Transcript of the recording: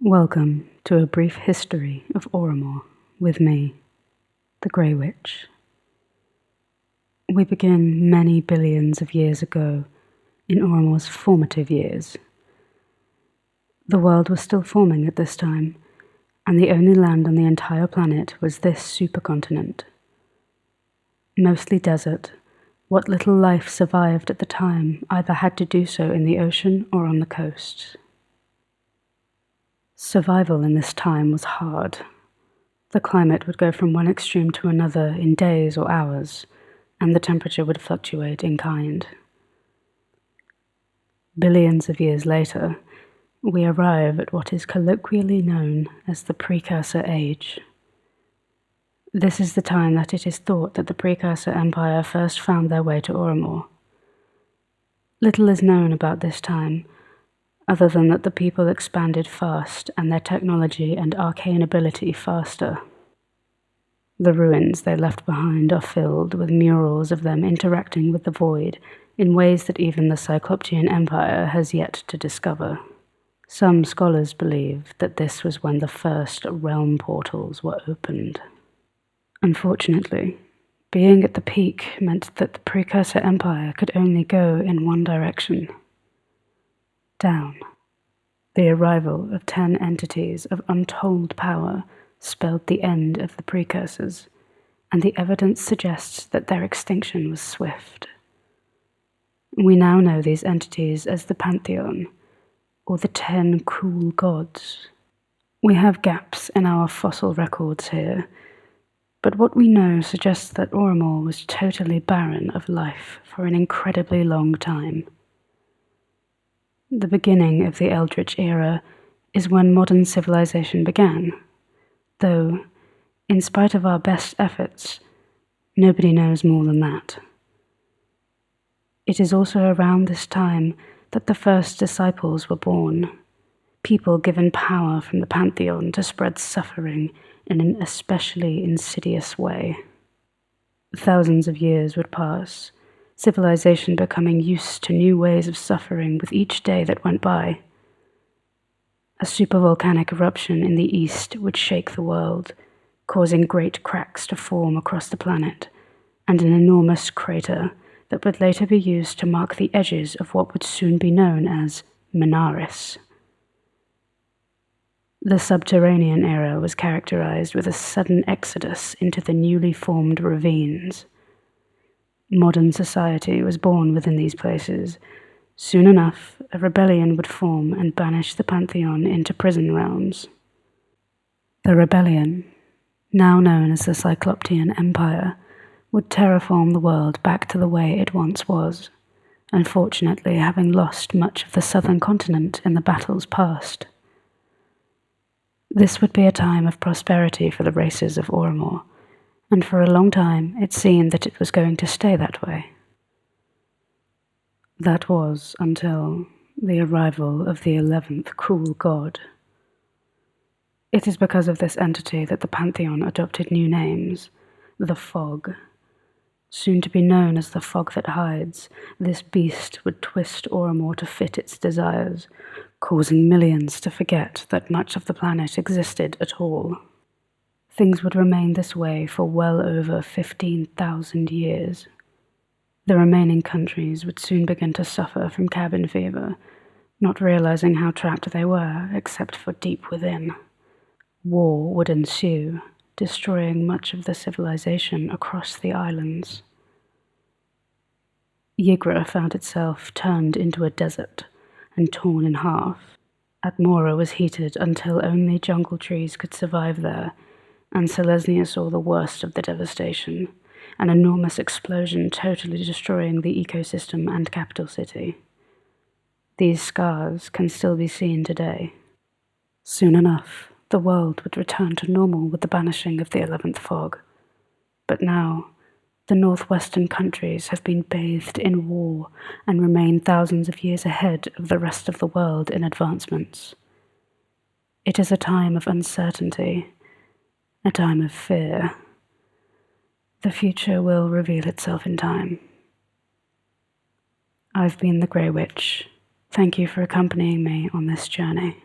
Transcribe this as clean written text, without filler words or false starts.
Welcome to a brief history of Oramor with me, the Grey Witch. We begin many billions of years ago in Oramor's formative years. The world was still forming at this time, and the only land on the entire planet was this supercontinent. Mostly desert, what little life survived at the time either had to do so in the ocean or on the coast. Survival in this time was hard. The climate would go from one extreme to another in days or hours, and the temperature would fluctuate in kind. Billions of years later, we arrive at what is colloquially known as the Precursor Age. This is the time that it is thought that the Precursor Empire first found their way to Oramor. Little is known about this time, other than that the people expanded fast and their technology and arcane ability faster. The ruins they left behind are filled with murals of them interacting with the void in ways that even the Cycloptean Empire has yet to discover. Some scholars believe that this was when the first realm portals were opened. Unfortunately, being at the peak meant that the Precursor Empire could only go in one direction. Down. The arrival of 10 entities of untold power spelled the end of the precursors, and the evidence suggests that their extinction was swift. We now know these entities as the Pantheon, or the 10 cruel gods. We have gaps in our fossil records here, but what we know suggests that Oramor was totally barren of life for an incredibly long time. The beginning of the Eldritch era is when modern civilization began, though, in spite of our best efforts, nobody knows more than that. It is also around this time that the first disciples were born, people given power from the Pantheon to spread suffering in an especially insidious way. Thousands of years would pass, civilization becoming used to new ways of suffering with each day that went by. A supervolcanic eruption in the east would shake the world, causing great cracks to form across the planet, and an enormous crater that would later be used to mark the edges of what would soon be known as Menaris. The subterranean era was characterized with a sudden exodus into the newly formed ravines. Modern society was born within these places. Soon enough, a rebellion would form and banish the Pantheon into prison realms. The rebellion, now known as the Cycloptean Empire, would terraform the world back to the way it once was, unfortunately having lost much of the southern continent in the battles past. This would be a time of prosperity for the races of Oramor, and for a long time it seemed that it was going to stay that way. That was until the arrival of the 11th cruel god. It is because of this entity that the Pantheon adopted new names: the Fog. Soon to be known as the Fog that hides, this beast would twist Oramor to fit its desires, causing millions to forget that much of the planet existed at all. Things would remain this way for well over 15,000 years. The remaining countries would soon begin to suffer from cabin fever, not realizing how trapped they were except for deep within. War would ensue, destroying much of the civilization across the islands. Ygra found itself turned into a desert and torn in half. Atmora was heated until only jungle trees could survive there, and Selesnya saw the worst of the devastation, an enormous explosion totally destroying the ecosystem and capital city. These scars can still be seen today. Soon enough, the world would return to normal with the banishing of the 11th Fog. But now, the northwestern countries have been bathed in war and remain thousands of years ahead of the rest of the world in advancements. It is a time of uncertainty, a time of fear. The future will reveal itself in time. I've been the Grey Witch. Thank you for accompanying me on this journey.